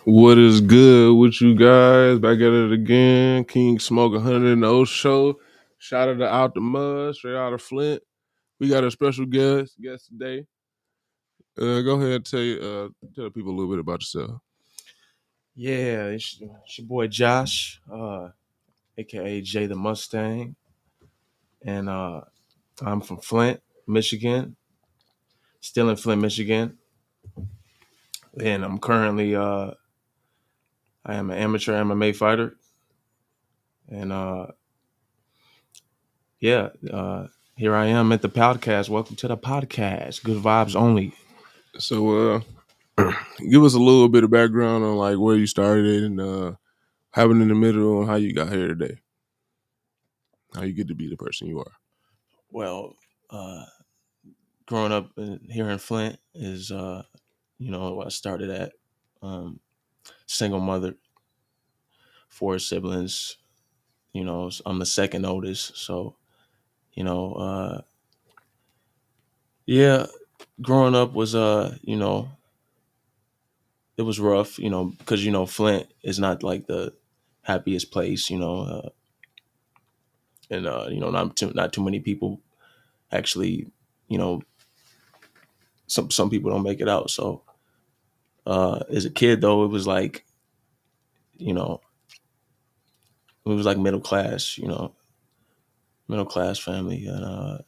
What is good with you guys? Back at it again. King Smoke 100 in the O show. Shout out to Out the Mud, straight out of Flint. We got a special guest today. Go ahead and tell people a little bit about yourself. Yeah, it's your boy Josh, aka Jay the Mustang, and I'm from Flint, Michigan. Still in Flint, Michigan, and I'm currently I am an amateur MMA fighter, and here I am at the podcast. Welcome to the podcast. Good vibes only. So give us a little bit of background on like where you started and happened in the middle and how you got here today. How you get to be the person you are. Well, growing up here in Flint is what I started at. Single mother, 4 siblings. I'm the second oldest, so growing up was it was rough, because Flint is not like the happiest place, and not too many people actually, some people don't make it out. So as a kid though, it was like, it was like middle class family, and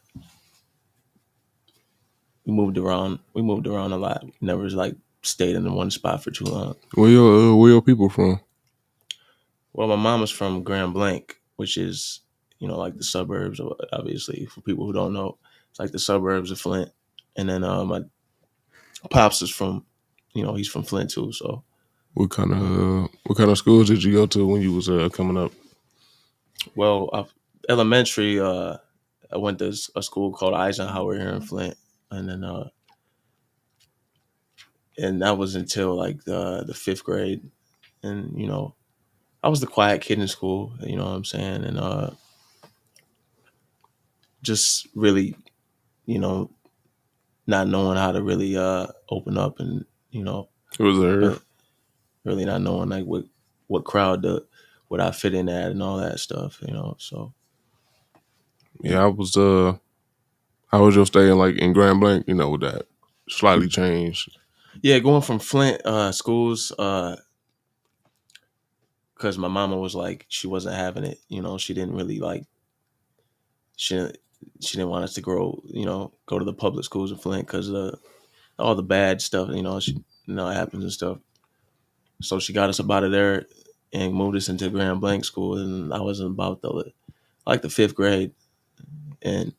we moved around a lot. Never like stayed in one spot for too long. Where your people from? Well, my mom is from Grand Blanc, which is, like the suburbs, obviously, for people who don't know. It's like the suburbs of Flint. And then my pops is from, he's from Flint too. So What kind of schools did you go to when you was coming up? well, elementary, I went to a school called Eisenhower here in Flint. And then and that was until like the 5th grade. And, I was the quiet kid in school, you know what I'm saying? And just really, not knowing how to really open up, and It was there. really not knowing like what crowd would I fit in at and all that stuff, so Yeah, I was how was your stay in Grand Blanc, with that slightly changed? yeah, going from Flint schools, because my mama was like, she wasn't having it, she didn't really like, she didn't want us to go to the public schools in Flint because of all the bad stuff, it happens and stuff. So she got us up out of there and moved us into Grand Blanc school, and I was in about the 5th grade. And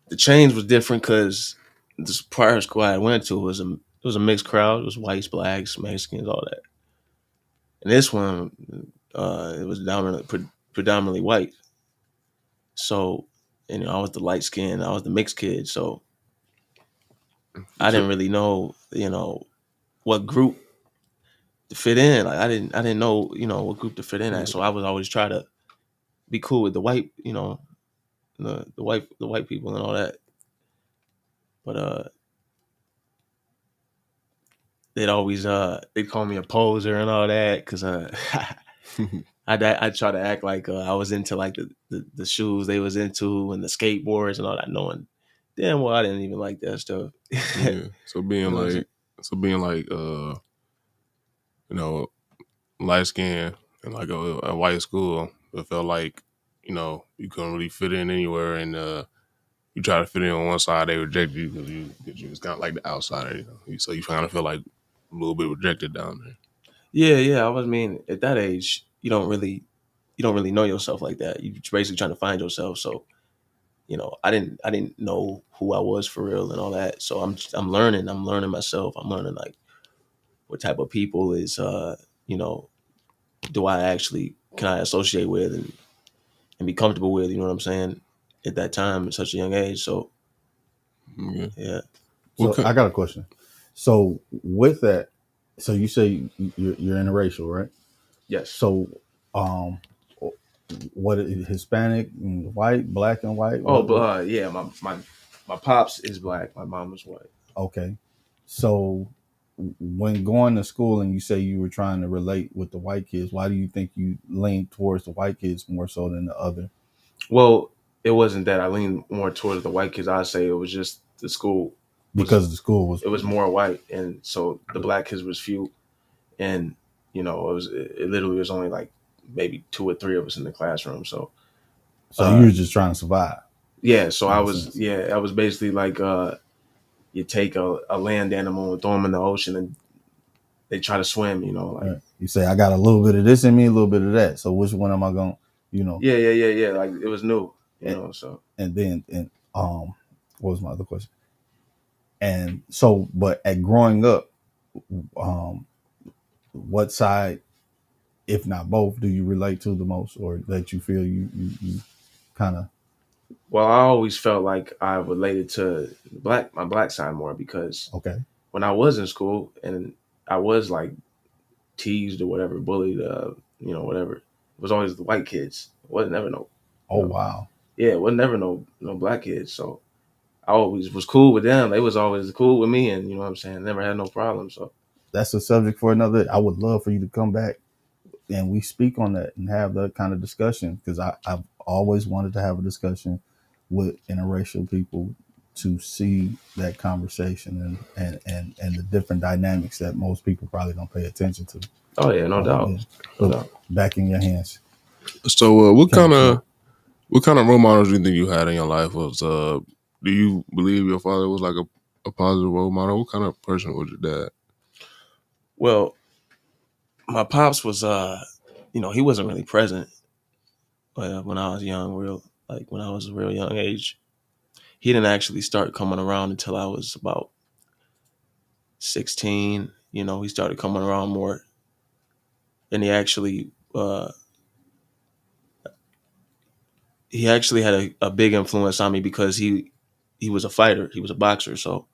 the change was different because this prior school I went to was a mixed crowd. It was whites, blacks, Mexicans, all that. And this one, it was predominantly white. So, I was the light skin, I was the mixed kid. So I didn't really know, what group to fit in. Like I didn't know, what group to fit in at. So I would always try to be cool with the white, the white people and all that. But they'd call me a poser and all that because I try to act like I was into like the shoes they was into and the skateboards and all that, knowing damn well I didn't even like that stuff. Yeah. So being like light skin in like a white school, it felt like you couldn't really fit in anywhere, and you try to fit in on one side, they reject you because you was kind of like the outsider, so you kind of feel like a little bit rejected down there. Yeah. At that age, you don't really know yourself like that. You're basically trying to find yourself. So, I didn't know who I was for real and all that. So I'm learning myself. I'm learning like what type of people is do I actually can I associate with and be comfortable with, you know what I'm saying, at that time at such a young age. So yeah. So I got a question. So with that, so you say you're interracial, right? Yes. So, what is Hispanic and white, black and white? Yeah. My pops is black. My mom is white. Okay. So when going to school and you say you were trying to relate with the white kids, why do you think you leaned towards the white kids more so than the other? Well, it wasn't that I leaned more towards the white kids. I'd say it was just the school was Because the school was it was more white, and so the black kids was few, and it literally was only like maybe 2 or 3 of us in the classroom. So so you were just trying to survive. yeah, so In a sense. I was basically like you take a land animal and throw them in the ocean and they try to swim, like Right. You say I got a little bit of this in me, a little bit of that. So which one am I going? yeah. Like it was new, And, so. and then what was my other question? And so, but at growing up, um, what side, if not both, do you relate to the most, or that you feel you kind of? Well, I always felt like I related to my black side more because Okay. when I was in school and I was like teased or whatever, bullied, whatever, it was always the white kids. It wasn't ever no, Oh wow. yeah, it wasn't never no black kids. So I always was cool with them. They was always cool with me, and you know what I'm saying. Never had no problem. So That's a subject for another. I would love for you to come back and we speak on that and have that kind of discussion, because I've always wanted to have a discussion with interracial people to see that conversation and the different dynamics that most people probably don't pay attention to. oh yeah, no doubt, Yeah. no But doubt. back in your hands. So, what Kind kind of of role models do you think you had in your life? Do you believe your father was like a positive role model? What kind of person was your dad? Well, my pops was he wasn't really present when I was young, when I was a real young age. He didn't actually start coming around until I was about 16. He started coming around more, and he actually had a big influence on me because he was a fighter. He was a boxer, so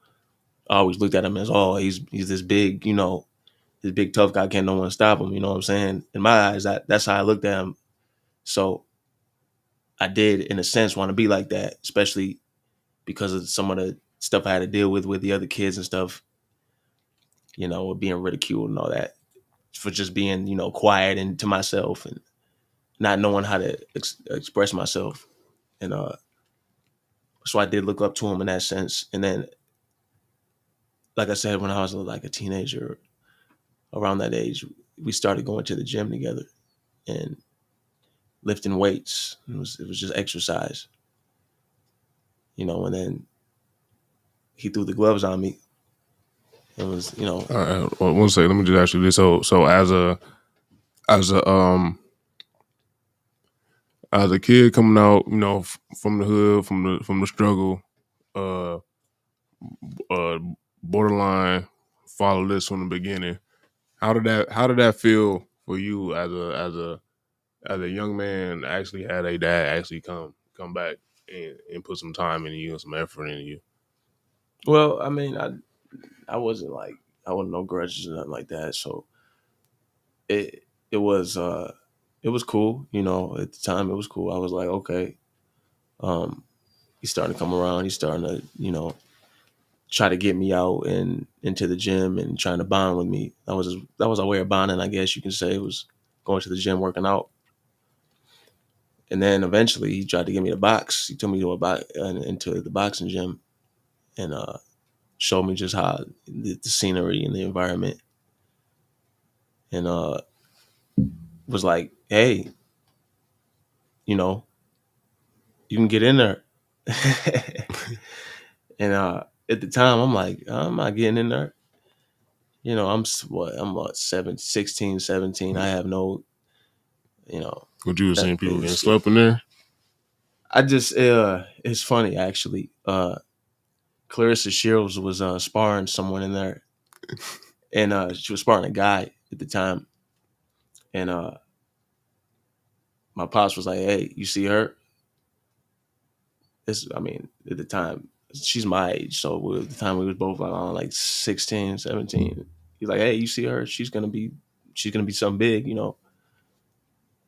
I always looked at him as, oh, he's this big, this big tough guy, can't no one stop him. You know what I'm saying? In my eyes, that's how I looked at him. So I did, in a sense, want to be like that, especially because of some of the stuff I had to deal with the other kids and stuff, with being ridiculed and all that for just being, quiet and to myself and not knowing how to express myself. And so I did look up to him in that sense. And then, like I said, when I was like a teenager, around that age, we started going to the gym together and lifting weights. It was just exercise, and then he threw the gloves on me. It was, All right, well, one second. Let me just ask you this. So as a as a kid coming out, from the hood, from the struggle, uh, uh, borderline fatherless from the beginning. How did that feel for you as a young man? Actually, had a dad actually come back and put some time into you and some effort into you. well, I mean, I wasn't like, I wasn't no grudges or nothing like that. So it it was uh it was cool, at the time it was cool. I was like, okay, um, he's starting to come around. He's starting to, try to get me out and into the gym and trying to bond with me. That was a way of bonding, I guess you can say. It was going to the gym, working out. And then eventually he tried to get me to box. He took me into the boxing gym and showed me just how the scenery and the environment, and was like, hey, you know, you can get in there. And at the time, I'm like, I'm not getting in there. I'm what, 16, 17. I have no, you know, Would you have that seen people getting is, slept in there? I just, it's funny actually. Clarissa Shields was sparring someone in there, and she was sparring a guy at the time. And my pops was like, hey, you see her? I mean, at the time, she's my age. So at the time we was both like on like 16, 17. He's like, hey, you see her? She's gonna be something big,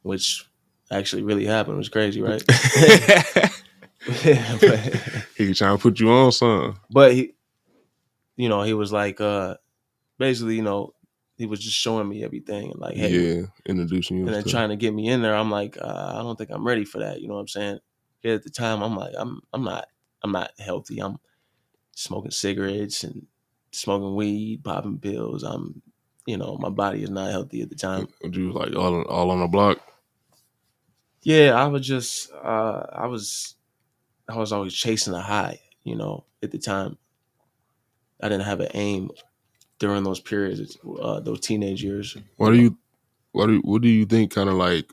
which actually really happened. It was crazy, right? He trying to put you on, son. But he was like, basically, he was just showing me everything and like, hey, Yeah, introducing you and and then stuff. trying to get me in there. I'm like, I don't think I'm ready for that. You know what I'm saying? Yeah, at the time, I'm like, I'm not healthy. I'm smoking cigarettes and smoking weed, popping pills. My body is not healthy at the time. Would you like all on the block? Yeah, I was just, I was always chasing a high. At the time, I didn't have an aim during those periods, those teenage years. What do you think kind of like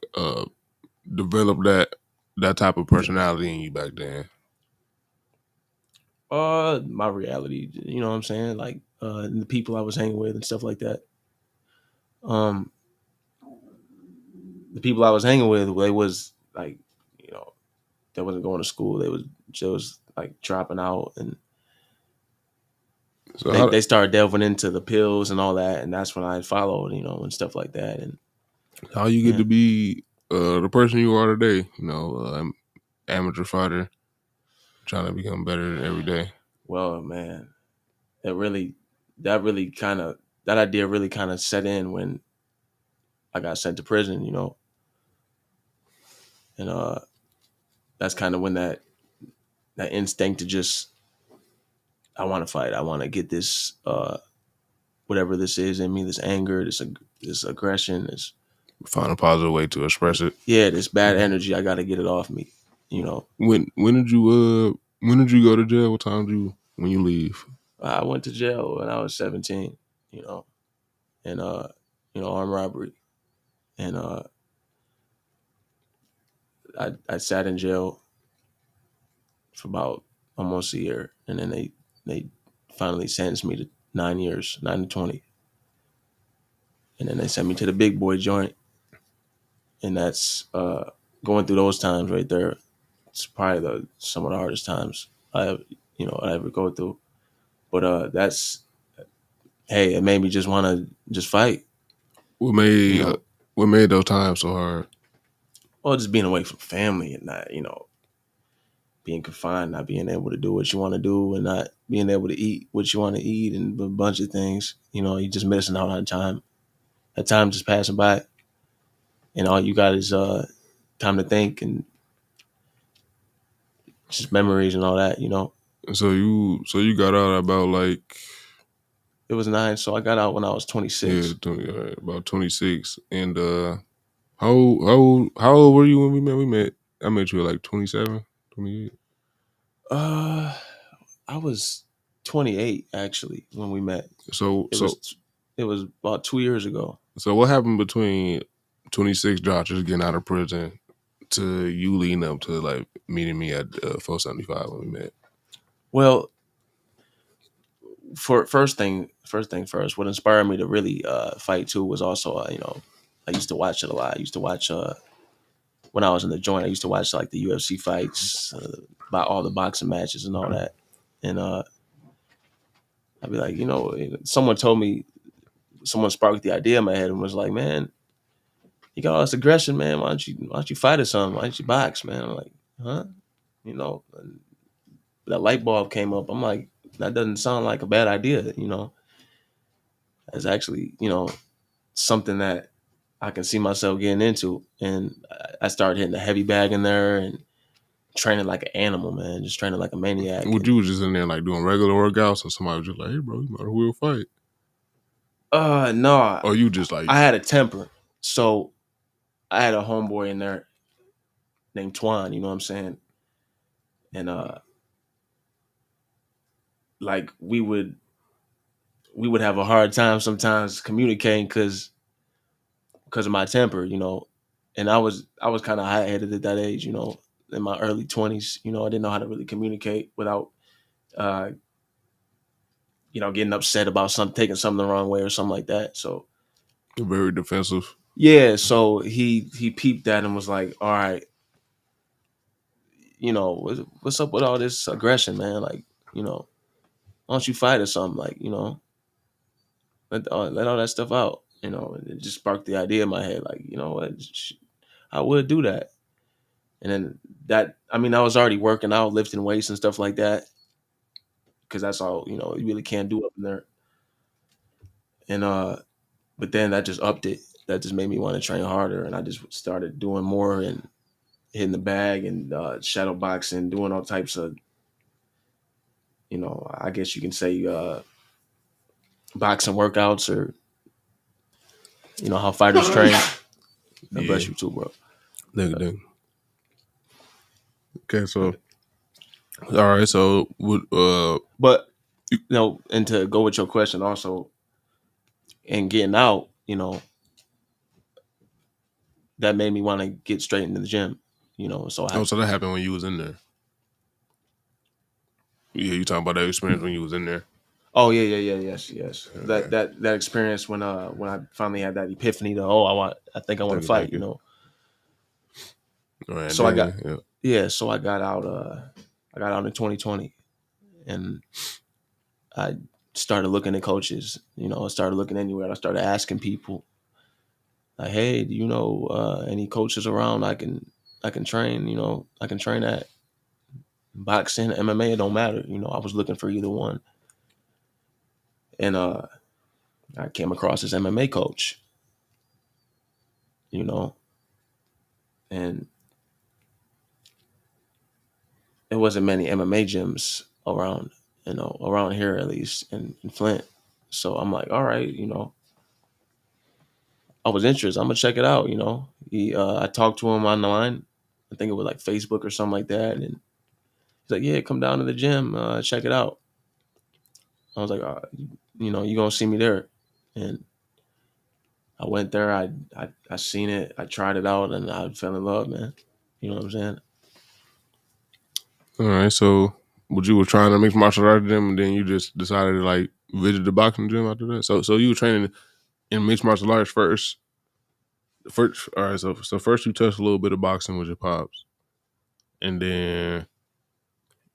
developed that type of personality in you back then? My reality, you know what I'm saying? Like, and the people I was hanging with and stuff like that. Um, the people I was hanging with, they was like, you know, they wasn't going to school. They was just like dropping out, and So they started delving into the pills and all that, and that's when I followed, and stuff like that. And how you get yeah, to be the person you are today? Amateur fighter, trying to become better every day. well, man, that really kind of that idea really kind of set in when I got sent to prison, and that's kind of when that instinct to just I want to fight, I want to get this whatever this is in me, this anger, this aggression, this Find a positive way to express it. yeah, this bad energy, I got to get it off me, When did you go to jail? What time when you leave? I went to jail when I was 17, and armed robbery, and I sat in jail for about almost a year, and then they finally sentenced me to 9 years, 9 to 20, and then they sent me to the big boy joint, and that's going through those times right there. It's probably some of the hardest times I ever go through. But that's hey, it made me just want to just fight. What You made know, what made those times so hard? or just being away from family and not being confined, not being able to do what you want to do, and not being able to eat what you want to eat, and a bunch of things. You just missing out on time. That time just passing by, and all you got is time to think and just memories and all that. So you got out about like It was 9, so I got out when I was yeah 26. about 26. And how old were you when we met? I met you at like 27, 28. Uh, I was 28 actually when we met. So It so was it was about 2 years ago. so what happened between 26 Josh just getting out of prison to you leading up to like meeting me at 475 when we met? Well, for first thing first, what inspired me to really fight too was also I used to watch it a lot. I used to watch when I was in the joint. I used to watch like the UFC fights, about all the boxing matches and all that. And I'd be like, someone sparked the idea in my head and was like, man, you got all this aggression, man. Why don't you fight or something? Why don't you box, man? I'm like, huh? And that light bulb came up. I'm like, that doesn't sound like a bad idea. It's actually, something that I can see myself getting into. And I started hitting the heavy bag in there and training like an animal, man, just training like a maniac. Would you was just in there like doing regular workouts, and somebody was just like, "Hey, bro, you might as well fight," No, or you just like, I had a temper. So I had a homeboy in there named Twan, you know what I'm saying? And like we would have a hard time sometimes communicating because of my temper, And I was kind of hot headed at that age, in my early 20s. I didn't know how to really communicate without uh, getting upset about something, taking something the wrong way or something like that. So very defensive? yeah, so he peeped that and was like, all right, what's up with all this aggression, man? Like, why don't you fight or something? Like, let all that stuff out. And it just sparked the idea in my head, like, you know what, I would do that. And then I was already working out, lifting weights and stuff like that. because that's all you really can't do up in there. And but then that just upped it. That just made me want to train harder, and I just started doing more and hitting the bag and shadow boxing, doing all types of, I guess you can say boxing workouts, or how fighters train. God Yeah. bless you too, bro. Okay, so all right, so But and to go with your question also, and getting out, that made me want to get straight into the gym. So so that happened when you was in there. Yeah, you talking about that experience when you was in there. Oh yes. Okay. That experience when I finally had that epiphany to I think I want to fight. Right, so so I got out. I got out in 2020, and I started looking at coaches. I started looking anywhere. I started asking people, like, hey, do you know any coaches around I can train? I can train at boxing, MMA. It don't matter. I was looking for either one, and I came across this MMA coach. And there wasn't many MMA gyms around, around here at least in Flint. So I'm like, all right, I was interested. I'm gonna check it out. I talked to him online. I think it was like Facebook or something like that, and he's like, yeah, come down to the gym, check it out. I was like, you gonna see me there, and I went there. I seen it. I tried it out, and I fell in love, man. You know what I'm saying? All right, so you were trying to mixed martial arts gym, and then you just decided to like visit the boxing gym after that. So you were training in mixed martial arts first. First, all right. So first you touched a little bit of boxing with your pops, and then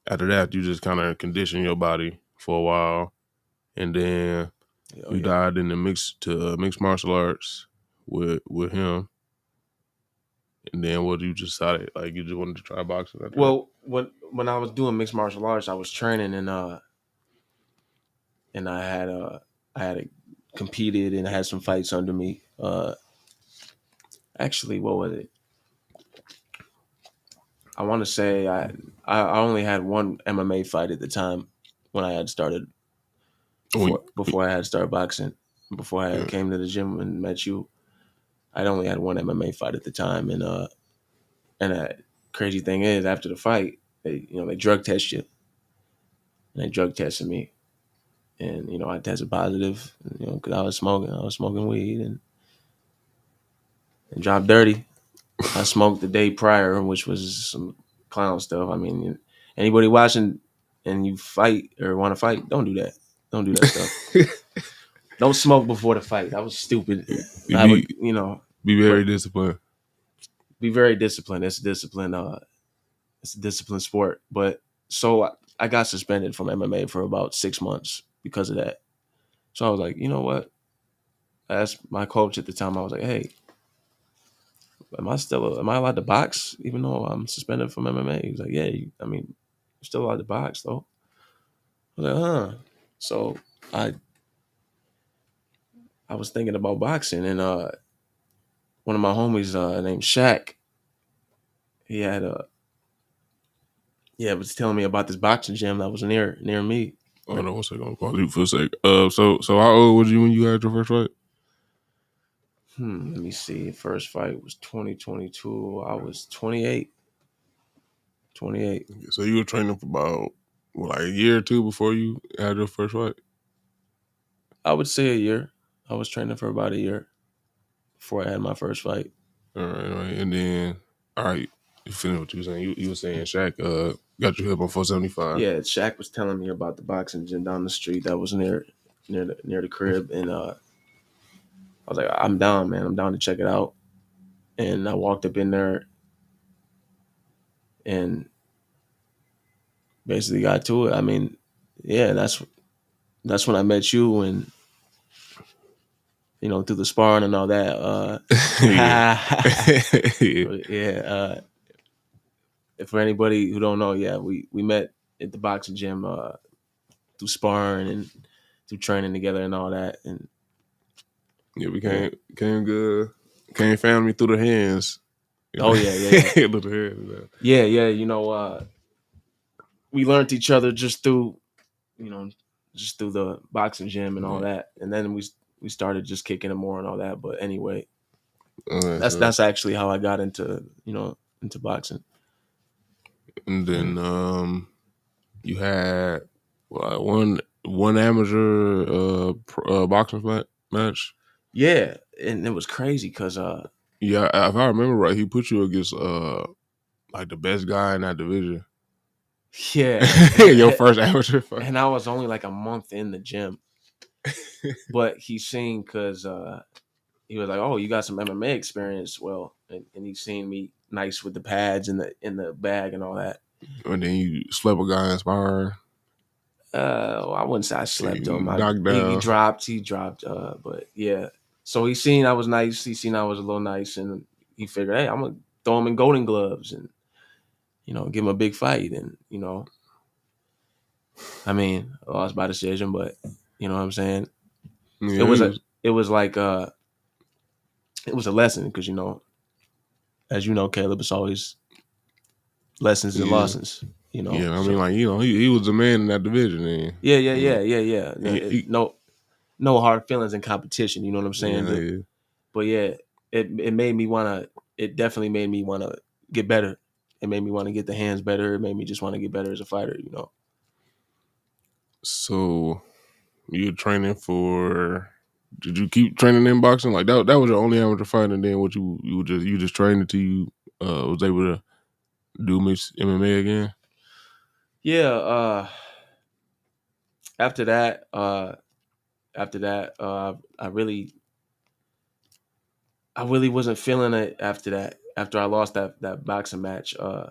after that you just kind of conditioned your body for a while, and then you dived into mixed martial arts with him. And then what you decided? Like you just wanted to try boxing? Well, when I was doing mixed martial arts, I was training and I had competed and I had some fights under me. Actually, what was it? I want to say I only had one MMA fight at the time when I had started before I had started boxing. Before I came to the gym and met you, I'd only had one MMA fight at the time, and crazy thing is, after the fight, they drug test you, and they drug tested me, and I tested positive, because I was smoking weed and dropped dirty. I smoked the day prior, which was some clown stuff. I mean, anybody watching and you fight or want to fight, don't do that. Don't do that stuff. Don't smoke before the fight. That was stupid. Be very disciplined. Be very disciplined. It's a discipline. It's a disciplined sport. But so I got suspended from MMA for about 6 months because of that. So I was like, you know what? I asked my coach at the time. I was like, hey, am I allowed to box even though I'm suspended from MMA? He was like, yeah, you're still allowed to box though. I was like, huh. So I was thinking about boxing, and one of my homies named Shaq, he had was telling me about this boxing gym that was near me. Oh no, one second, I'll pause you for a sec. So how old was you when you had your first fight? Let me see. First fight was 2022. I was 28. 28. So you were training for about like a year or two before you had your first fight? I would say a year. I was training for about a year before I had my first fight. All right. And then, all right, you finished what you were saying. You were saying Shaq got you hip on 475. Yeah, Shaq was telling me about the boxing gym down the street that was near the crib, and I was like, I'm down, man. I'm down to check it out. And I walked up in there and basically got to it. I mean, yeah, that's when I met you, and through the sparring and all that. Yeah. For anybody who don't know, yeah, we met at the boxing gym through sparring and through training together and all that. And Yeah, we came good. Came family through the hands. oh yeah. Through the hands. Yeah. You know, we learned each other just through, you know, just through the boxing gym and all that. And then we started just kicking it more and all that. But anyway, that's actually how I got into, you know, into boxing. And then you had one amateur boxing match. Yeah, and it was crazy because yeah, if I remember right, he put you against like the best guy in that division. Yeah, your first amateur fight. And I was only like a month in the gym, but he seen because he was like, "Oh, you got some MMA experience." Well, and he seen me nice with the pads in the bag and all that. And then you slept a guy in sparring. I wouldn't say I slept him. He dropped. But yeah. So he seen I was nice. He seen I was a little nice, and he figured, hey, I'm gonna throw him in golden gloves and, you know, give him a big fight. And, you know, I mean, I lost by decision, but you know what I'm saying. Yeah, it was like it was a lesson because, you know, as you know, Kaleb, it's always lessons and lessons. You know. Yeah, I mean, like, you know, he was the man in that division. And, Yeah. No hard feelings in competition. You know what I'm saying? Yeah. But yeah, it made me wanna. It definitely made me wanna get better. It made me want to get the hands better. It made me just want to get better as a fighter. You know. So you training for? Did you keep training in boxing? Like that was your only amateur fight, and then what you just trained until you was able to do mixed MMA again? Yeah. After that, I really wasn't feeling it after that. After I lost that boxing match, because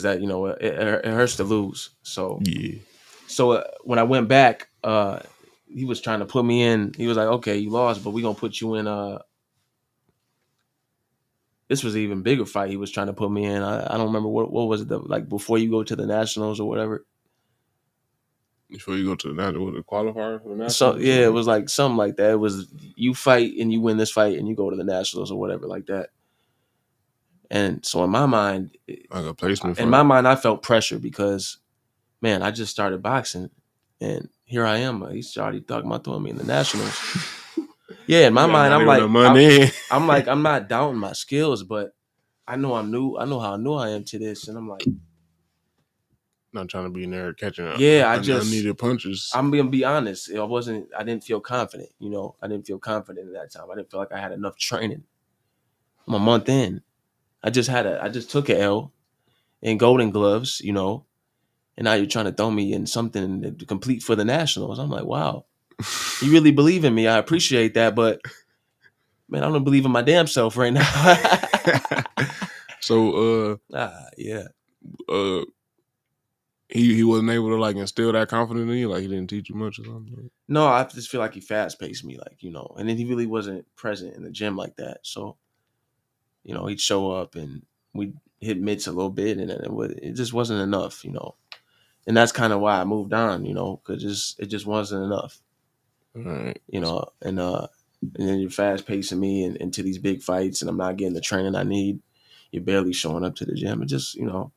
that, you know, it hurts to lose. So yeah. So when I went back, he was trying to put me in. He was like, "Okay, you lost, but we're gonna put you in." This was an even bigger fight. He was trying to put me in. I don't remember what was it, like before you go to the nationals or whatever. Before you go to the national, the qualifier for the nationals. So yeah, it was like something like that. It was you fight and you win this fight and you go to the nationals or whatever like that. And so in my mind, like a placement. In my mind, I felt pressure because, man, I just started boxing, and here I am. He's already talking about throwing me in the nationals. Yeah, in my mind, I'm like, I'm not doubting my skills, but I know I'm new. I know how new I am to this, and I'm like, not trying to be in there catching up. Yeah, I needed punches. I'm gonna be honest. I didn't feel confident. You know, I didn't feel confident at that time. I didn't feel like I had enough training. I'm a month in. I just took an L in golden gloves, you know, and now you're trying to throw me in something to complete for the nationals. I'm like, wow, you really believe in me. I appreciate that, but man, I don't believe in my damn self right now. So, yeah. He wasn't able to like instill that confidence in you. Like he didn't teach you much or something. No, I just feel like he fast paced me, like, you know, and then he really wasn't present in the gym like that. So, you know, he'd show up and we'd hit mitts a little bit, and then it just wasn't enough, you know. And that's kind of why I moved on, you know, because it just wasn't enough. Right. You know, and then you're fast pacing me into these big fights, and I'm not getting the training I need. You're barely showing up to the gym. It just, you know,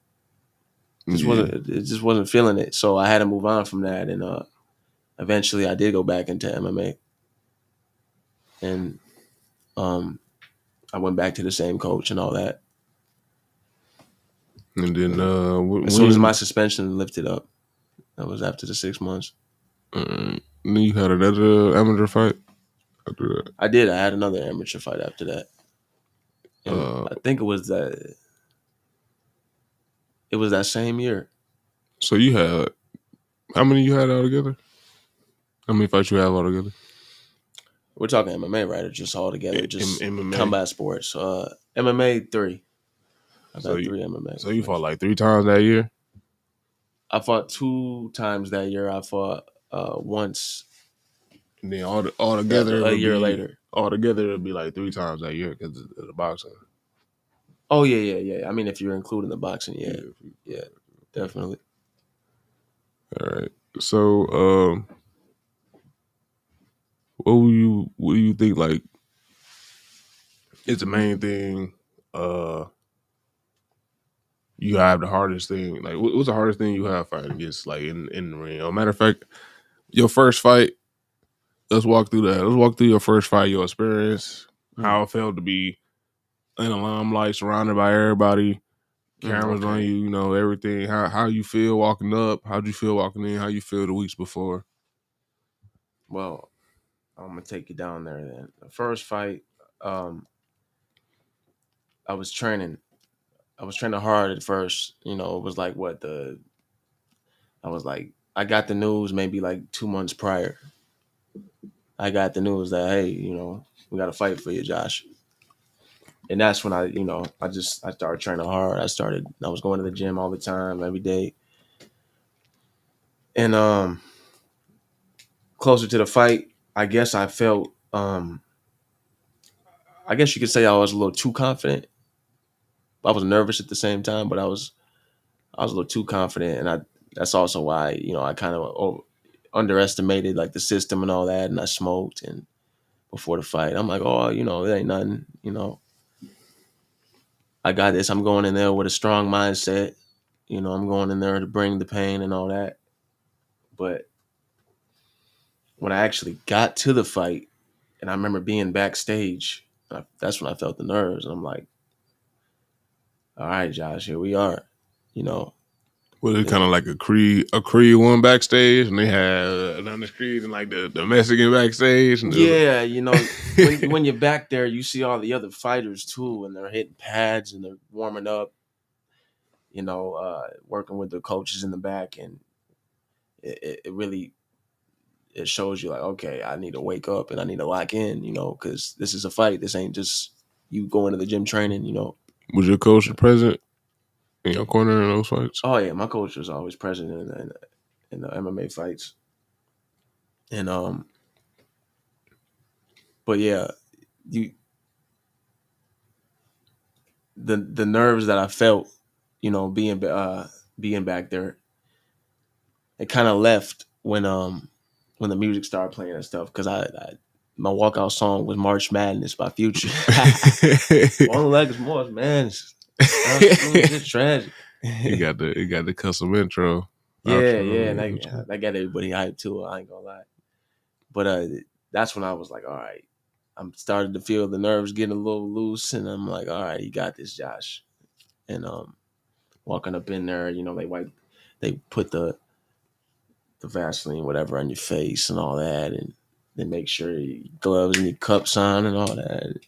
it just wasn't feeling it. So I had to move on from that, and eventually I did go back into MMA, and I went back to the same coach and all that. And then as soon as my suspension lifted up, that was after the 6 months. Then you had another amateur fight after that. I did. I had another amateur fight after that. And I think it was that same year. So you had, how many you had altogether? How many fights you have altogether? We're talking MMA, right? Or just all together? Just MMA. Combat sports. MMA 3. I've had 3 MMA. So you fought like 3 times that year? I fought 2 times that year. I fought once. And then all together a year later. All together it'll be like 3 times that year because of the boxing. Oh yeah. I mean, if you're including the boxing, yeah, definitely. All right. So, what do you think like is the main thing? You have the hardest thing. Like, what's the hardest thing you have fighting against? Like in the ring. Matter of fact, your first fight. Let's walk through that. Let's walk through your first fight, your experience, how it felt to be in a limelight, surrounded by everybody, cameras on you, you know, everything. How you feel walking up? How'd you feel walking in? How you feel the weeks before? Well, I'm gonna take you down there then. The first fight, I was training. I was training hard at first. You know, it was like I got the news maybe like 2 months prior. I got the news that, hey, you know, we got a fight for you, Josh. And that's when I started training hard. I was going to the gym all the time, every day. And closer to the fight, I guess I felt I guess you could say I was a little too confident. I was nervous at the same time, but I was a little too confident, and that's also why, you know, I kind of underestimated like the system and all that, and I smoked and before the fight. I'm like, oh, you know, it ain't nothing, you know. I got this. I'm going in there with a strong mindset. You know, I'm going in there to bring the pain and all that. But when I actually got to the fight, and I remember being backstage, that's when I felt the nerves. And I'm like, all right, Josh, here we are. You know, Was it kind of like a Creed one backstage, and they had another Creed and like the Mexican backstage? And yeah, you know, when you're back there, you see all the other fighters too, and they're hitting pads and they're warming up. You know, working with the coaches in the back, and it really it shows you like, okay, I need to wake up and I need to lock in, you know, because this is a fight. This ain't just you going to the gym training, you know. was your coach present in your corner in those fights? Oh yeah, my coach was always present in the MMA fights, and but yeah, you the nerves that I felt, you know, being back there, it kind of left when the music started playing and stuff, because I my walkout song was March Madness by Future. One leg is March Madness. It's just tragic. It got the custom intro. Yeah, yeah, and that got everybody hyped too. I ain't gonna lie, but that's when I was like, all right, I'm starting to feel the nerves getting a little loose, and I'm like, all right, you got this, Josh. And walking up in there, you know, they put the Vaseline, whatever, on your face and all that, and they make sure your gloves and your cups on and all that.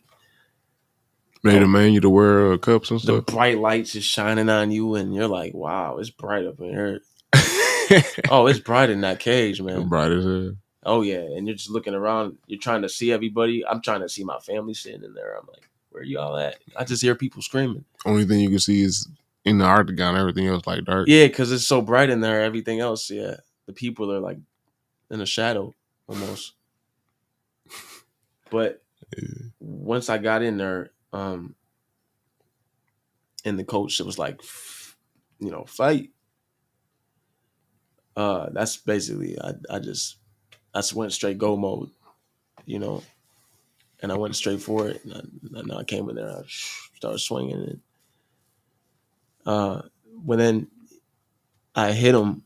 They demand you to wear cups and The stuff. bright lights is shining on you, and you're like, wow, it's bright up in here. Oh, it's bright in that cage, man. Bright as hell. Oh yeah, and you're just looking around. You're trying to see everybody. I'm trying to see my family sitting in there. I'm like, where y'all at? I just hear people screaming. Only thing you can see is in the octagon. Everything else like dark. Yeah, because it's so bright in there. Everything else, yeah, the people are like in a shadow almost. But once I got in there, and the coach was like, you know, fight. That's basically I just went straight go mode, you know, and I went straight for it. And I came in there, I started swinging, and when then I hit him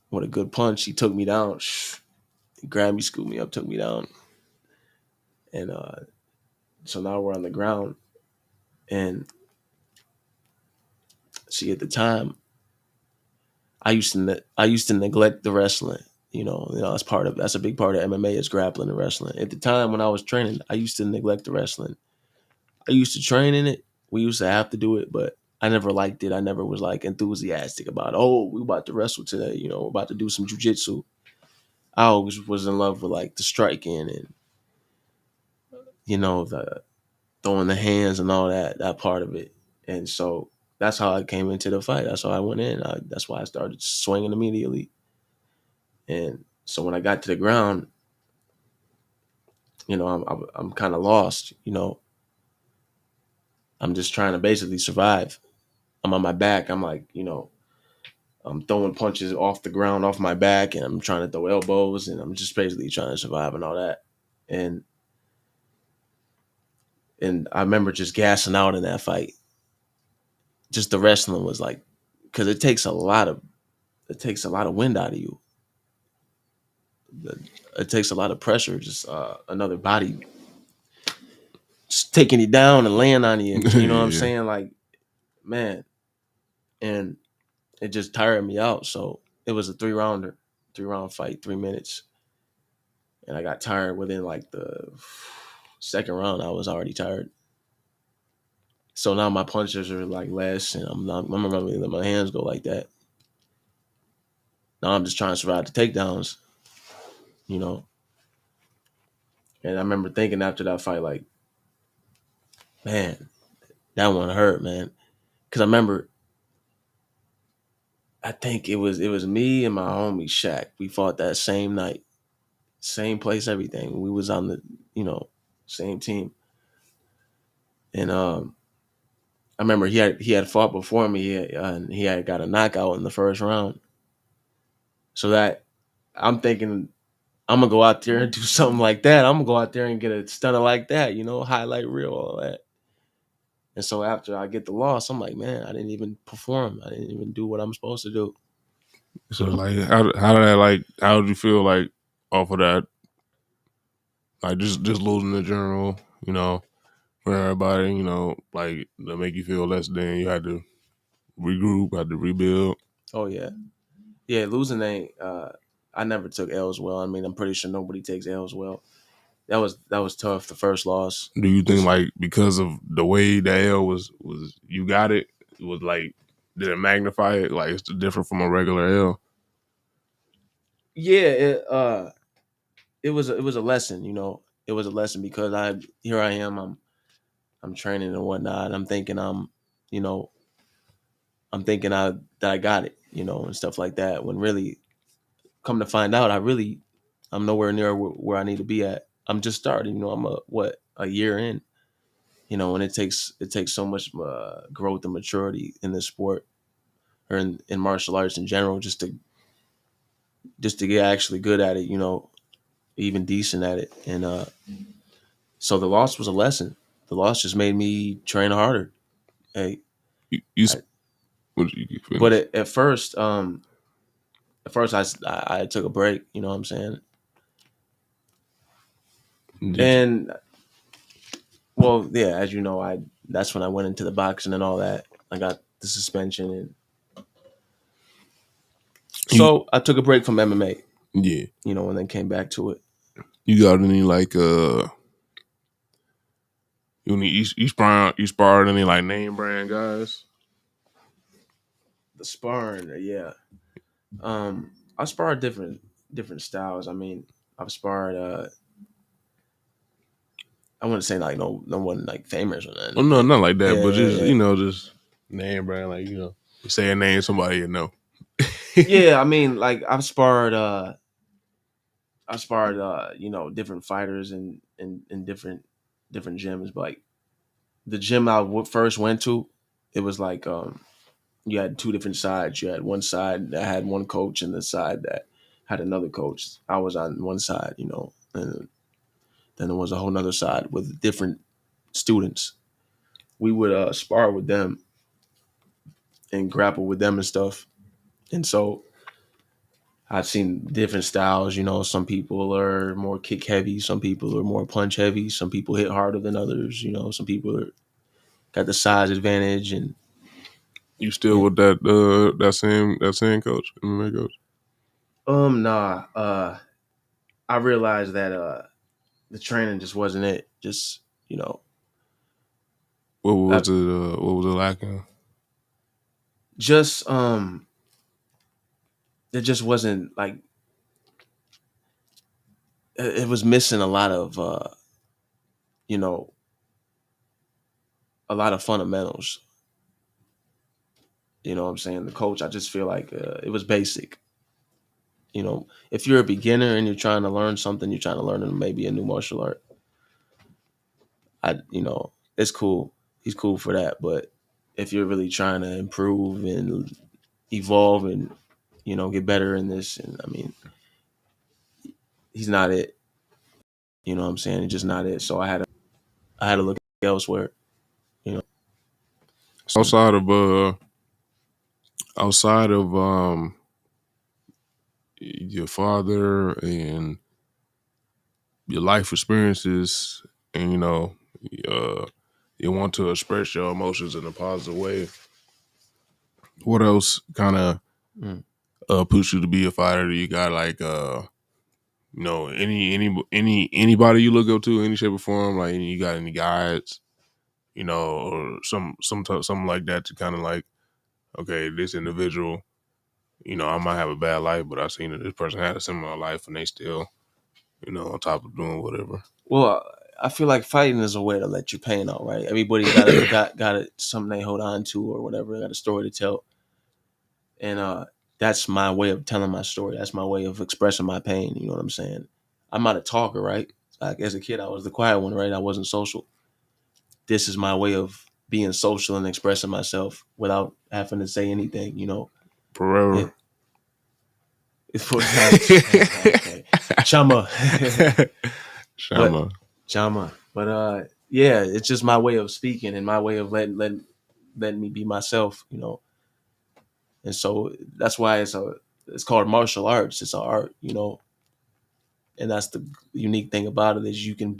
with a good punch, he took me down. He grabbed me, scooped me up, took me down, and so now we're on the ground. And see, at the time, I used to neglect the wrestling. You know, that's a big part of MMA is grappling and wrestling. At the time when I was training, I used to neglect the wrestling. I used to train in it. We used to have to do it, but I never liked it. I never was like enthusiastic about, oh, we about to wrestle today. You know, we're about to do some jujitsu. I always was in love with like the striking and, you know, the throwing the hands and all that part of it. And so that's how I came into the fight. That's how I went in. That's why I started swinging immediately. And so when I got to the ground, you know, I'm kind of lost. You know, I'm just trying to basically survive. I'm on my back. I'm like, you know, I'm throwing punches off the ground, off my back, and I'm trying to throw elbows, and I'm just basically trying to survive and all that. And I remember just gassing out in that fight. Just the wrestling was like, because it takes a lot of wind out of you. It takes a lot of pressure. Just another body just taking you down and laying on you. And, you know what I'm Yeah. saying? Like, man, and it just tired me out. So it was a 3-round fight, 3 minutes, and I got tired within like the second round. I was already tired. So now my punches are like less, and I'm not really letting my hands go like that. Now I'm just trying to survive the takedowns, you know. And I remember thinking after that fight, like, man, that one hurt, man. Because I remember, I think it was me and my homie Shaq. We fought that same night, same place, everything. We was on the, same team. And I remember he had fought before me, and he had got a knockout in the first round. So that I'm thinking I'm gonna go out there and do something like that. I'm gonna go out there and get a stunner like that, highlight reel, all that. And so after I get the loss, I'm like, man, I didn't even perform. I didn't even do what I'm supposed to do. So like, how did that like? How did you feel like off of that? Like just losing in general, for everybody, like to make you feel less than. You had to regroup, had to rebuild. Oh yeah, yeah. Losing ain't. I never took L's well. I mean, I'm pretty sure nobody takes L's well. That was tough. The first loss Do you think was. like because of the way the L was you got it was like did it magnify it like it's different from a regular L? Yeah, it was a lesson. It was a lesson because here I am. I'm training and whatnot. You know, I'm thinking that I got it. And stuff like that. When really, come to find out, I'm nowhere near where I need to be at. I'm just starting. I'm a year in. And it takes so much growth and maturity in this sport or in martial arts in general, just to get actually good at it. Even decent at it. And so the loss was a lesson. The loss just made me train harder. Hey, You I, you but finish? at first I took a break. You know what I'm saying? Did you, And well, yeah, as you know, I that's when I went into the boxing and all that. I got the suspension, and you so I took a break from MMA. yeah And then came back to it. you got any like you sparred any like name brand guys? The sparring, yeah. I sparred different styles. I mean, I've sparred. I wouldn't say like no one like famous or Well, nothing. no, Like, not like that, yeah, but yeah, just yeah. just name brand like you say a name somebody you know. Yeah, I mean, like I sparred different fighters in different gyms. But like the gym I first went to, it was like you had two different sides. You had one side that had one coach and the side that had another coach. I was on one side, and then there was a whole nother side with different students. We would spar with them and grapple with them and stuff. And so I've seen different styles. Some people are more kick heavy, some people are more punch heavy, some people hit harder than others. Some people got the size advantage, and You still and with that same coach, MMA coach? nah. I realized that the training just wasn't it. Just What I, was it? What was it lacking? just it just wasn't like it was missing you know a lot of fundamentals. You know what I'm saying? The coach, I just feel like it was basic. If you're a beginner and you're trying to learn something, you're trying to learn maybe a new martial art. It's cool. He's cool for that. But if you're really trying to improve and evolve and, you know, get better in this. And I mean, he's not it. You know what I'm saying? He's just not it. So I had to look elsewhere. You know. So outside of your father and your life experiences, and uh, you want to express your emotions in a positive way. What else kind of Mm. pushed you to be a fighter? Do you got like anybody you look up to, any shape or form? Like, you got any guides, or something like that to kind of like, okay, this individual, I might have a bad life, but I seen that this person had a similar life and they still, on top of doing whatever. Well, I feel like fighting is a way to let your pain out, right? Everybody got something they hold on to or whatever. They got a story to tell, and that's my way of telling my story. That's my way of expressing my pain. You know what I'm saying? I'm not a talker, right? Like as a kid, I was the quiet one, right? I wasn't social. This is my way of being social and expressing myself without having to say anything. You know, Forever. it, it's for okay, chama, but Shama. chama, but yeah, it's just my way of speaking and my way of letting me be myself. You know, and so that's why it's called martial arts. It's an art, you know, and that's the unique thing about it is you can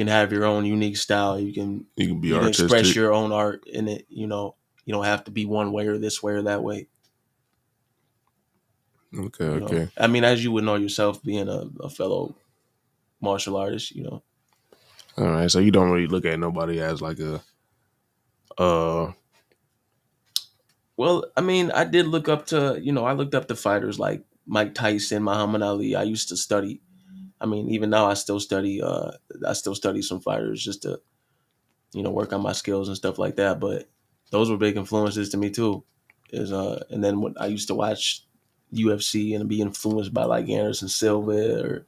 have your own unique style. You can be You can express artistic. your own art in it. You know, you don't have to be one way or this way or that way. Okay, You know, okay. I mean, as you would know yourself, being a fellow martial artist, you know. All right. So you don't really look at nobody as like a uh Well, I mean, I did look up to, you know, I looked up to fighters like Mike Tyson, Muhammad Ali. I used to study. I mean, even now I still study some fighters just to, you know, work on my skills and stuff like that. But those were big influences to me too. And then when I used to watch UFC and be influenced by like Anderson Silva or,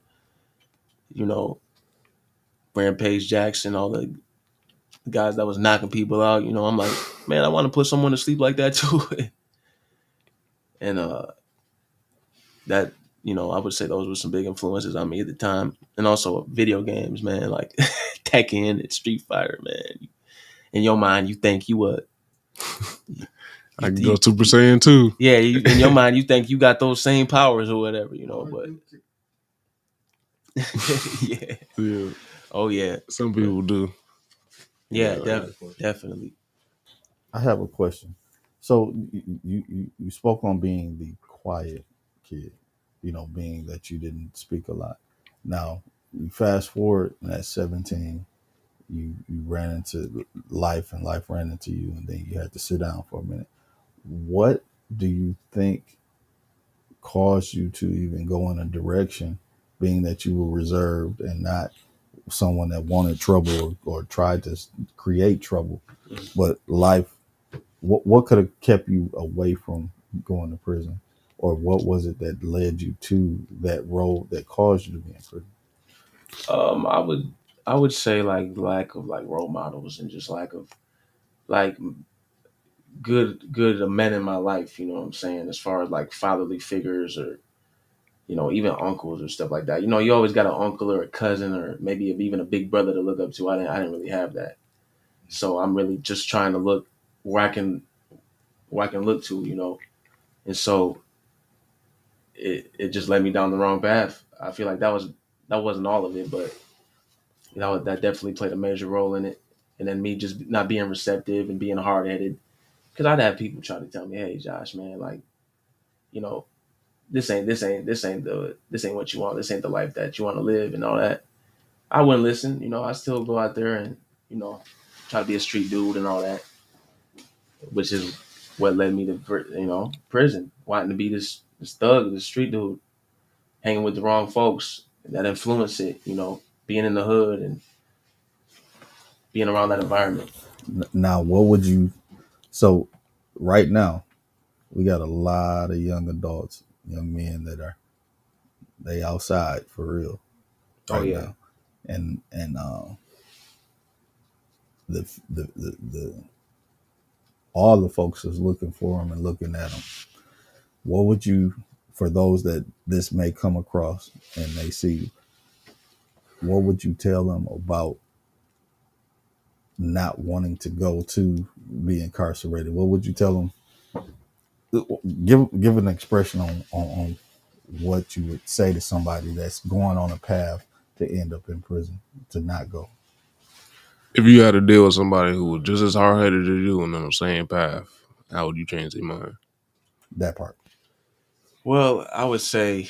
you know, Rampage Jackson, all the guys that was knocking people out, you know, I'm like, man, I want to put someone to sleep like that too. and that, you know, I would say those were some big influences on me at the time. And also video games, man, like Tekken and Street Fighter, man. In your mind, you think you what? I can go Super Saiyan too. Yeah, in your mind, you think you got those same powers or whatever, you know. But yeah, Yeah. oh yeah, Some but people do. yeah, Yeah. definitely. I have a question. So you spoke on being the quiet kid, being that you didn't speak a lot. Now you fast forward, and at 17, you ran into life, and life ran into you, and then you had to sit down for a minute. What do you think caused you to even go in a direction, being that you were reserved and not someone that wanted trouble or tried to create trouble, but life? What could have kept you away from going to prison, or what was it that led you to that role that caused you to be in prison? Um, I would I would say like lack of like role models and just lack of like good men in my life. You know what I'm saying? As far as like fatherly figures or, you know, even uncles or stuff like that. You know, you always got an uncle or a cousin or maybe even a big brother to look up to. I didn't really have that. So I'm really just trying to look where I can where I can look to, you know. And so it just led me down the wrong path. I feel like that wasn't all of it, but you know that definitely played a major role in it. And then me just not being receptive and being hard headed, because I'd have people try to tell me, "Hey, Josh, man, like, you know, this ain't what you want. This ain't the life that you want to live and all that." I wouldn't listen. You know, I still go out there and, you know, try to be a street dude and all that, which is what led me to, you know, prison, wanting to be this thug, this street dude, hanging with the wrong folks that influence it. You know, being in the hood and being around that environment. Now, what would you? So, right now, we got a lot of young adults, young men that are they outside for real Oh right yeah, now, and the all the folks is looking for them and looking at them. What would you, for those that this may come across and they see you, what would you tell them about not wanting to go to be incarcerated? What would you tell them? Give an expression on what you would say to somebody that's going on a path to end up in prison, to not go. If you had to deal with somebody who was just as hard headed as you and on the same path, how would you change their mind? That part. Well, I would say,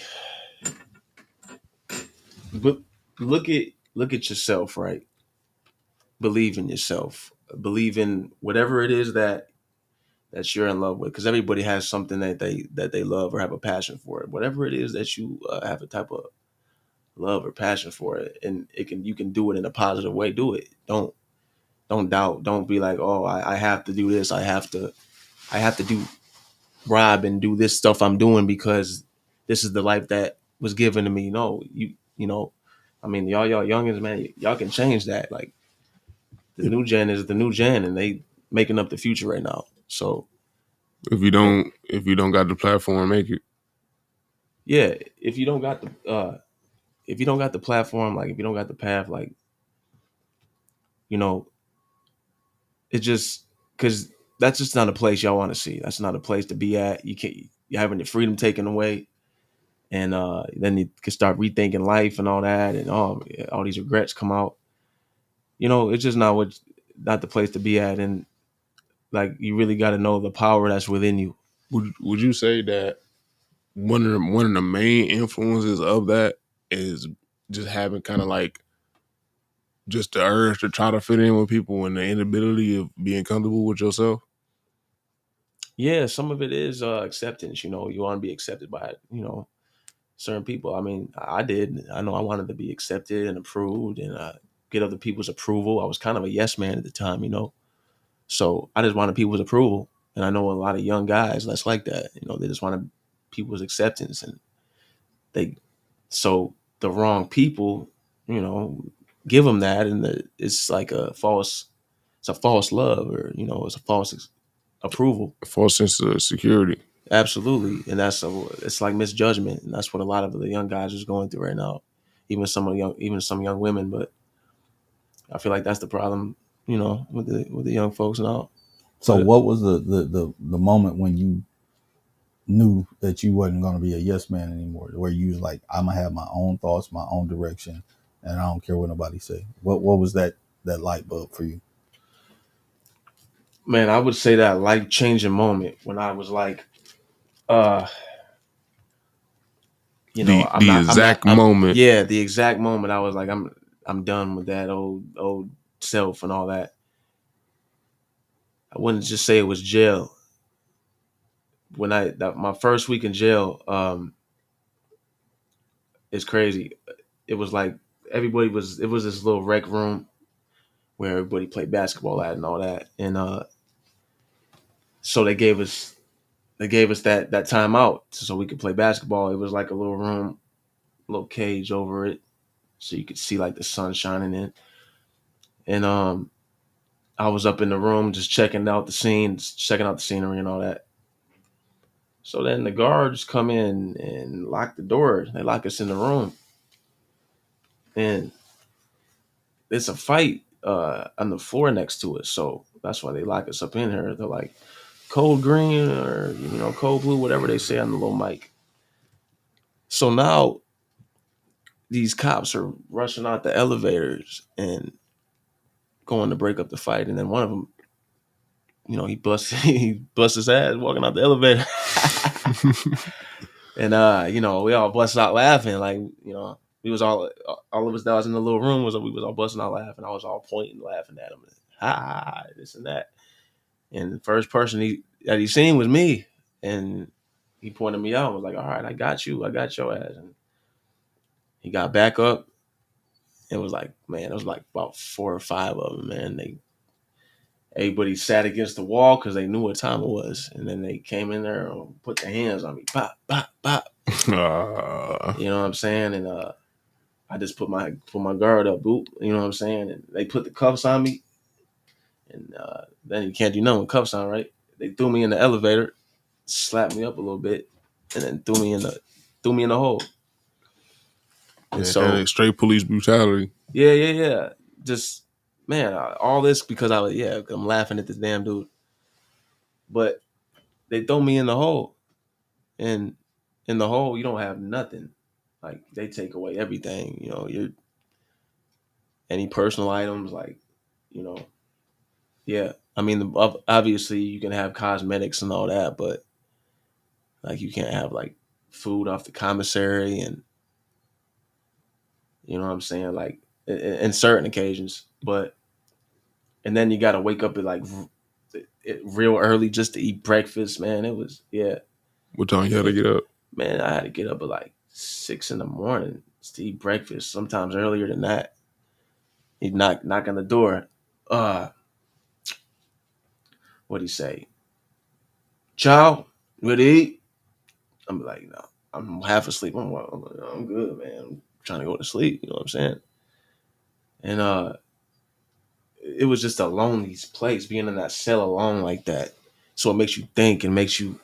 but look at yourself, right? Believe in yourself. Believe in whatever it is that you're in love with, because everybody has something that they love or have a passion for it. Whatever it is that you have a type of love or passion for it, and you can do it in a positive way. Do it. Don't doubt. Don't be like, oh, I have to do this. I have to do rob and do this stuff I'm doing because this is the life that was given to me. No, you know, I mean, y'all youngins, man, y'all can change that. Like the new gen is the new gen, and they making up the future right now. So If you don't got the platform, make it. yeah, if you don't got the platform, like if you don't got the path, like you know, it just because that's just not a place y'all want to see. That's not a place to be at. You're having your freedom taken away, and then you can start rethinking life and all that, and all these regrets come out. It's just not the place to be at, and like you really got to know the power that's within you. Would you say that one of the main influences of that is just having kind of like just the urge to try to fit in with people and the inability of being comfortable with yourself? Yeah, some of it is acceptance. You want to be accepted by certain people. I mean, I did. I know I wanted to be accepted and approved and get other people's approval. I was kind of a yes man at the time. So I just wanted people's approval. And I know a lot of young guys that's like that. They just want people's acceptance, and they so the wrong people, give them that, and it's like it's a false love, or it's a false approval. A false sense of security. Absolutely, and it's like misjudgment, and that's what a lot of the young guys is going through right now. Even some young women, but I feel like that's the problem, with the young folks now. So But what was the moment when you knew that you wasn't going to be a yes man anymore, where you was like, I'm gonna have my own thoughts, my own direction, and I don't care what nobody say? What was that light bulb for you? man, I would say that life changing moment when I was like, uh, The exact moment. yeah, the exact moment I was like, I'm done with that old self and all that. I wouldn't just say it was jail. When my first week in jail, it's crazy. It was like it was this little rec room where everybody played basketball at and all that. And so they gave us that time out so we could play basketball. It was like a little room, little cage over it, so you could see like the sun shining in. And I was up in the room just checking out the scenes, checking out the scenery and all that. So then the guards come in and lock the door. They lock us in the room, and it's a fight on the floor next to us. So that's why they lock us up in here. They're like code green or code blue, whatever they say on the little mic. So now these cops are rushing out the elevators and going to break up the fight, and then one of them, he busts he busts his ass walking out the elevator. And we all busted out laughing, like, we was all of us that was in the little room we was all busting out laughing. I was all pointing, laughing at him, ha, this and that. And the first person that he seen was me, and he pointed me out, was like, all right, I got your ass. And he got back up. It was like, man, it was like about 4 or 5 of them, man. Everybody sat against the wall because they knew what time it was, and then they came in there and put their hands on me, pop, pop, pop. You know what I'm saying? And I just put my guard up, boot. You know what I'm saying? And they put the cuffs on me, And then you can't do nothing with cuffs on, right? They threw me in the elevator, slapped me up a little bit, and then threw me in the hole. And so, straight police brutality. yeah. Just, man, all this because I'm laughing at this damn dude. But they throw me in the hole. And in the hole, you don't have nothing. Like, they take away everything, any personal items, like, you know, yeah. I mean, obviously you can have cosmetics and all that, but like you can't have like food off the commissary, and you know what I'm saying, like in certain occasions. But and then you got to wake up at like real early just to eat breakfast, man. It was What time you had to get up? man. I had to get up at like 6 a.m. just to eat breakfast. Sometimes earlier than that. He'd knock on the door. What'd he say? Child, what to eat? I'm like, no, I'm half asleep. I'm good, man. I'm trying to go to sleep. You know what I'm saying? And it was just a lonely place being in that cell alone like that. So it makes you think and makes you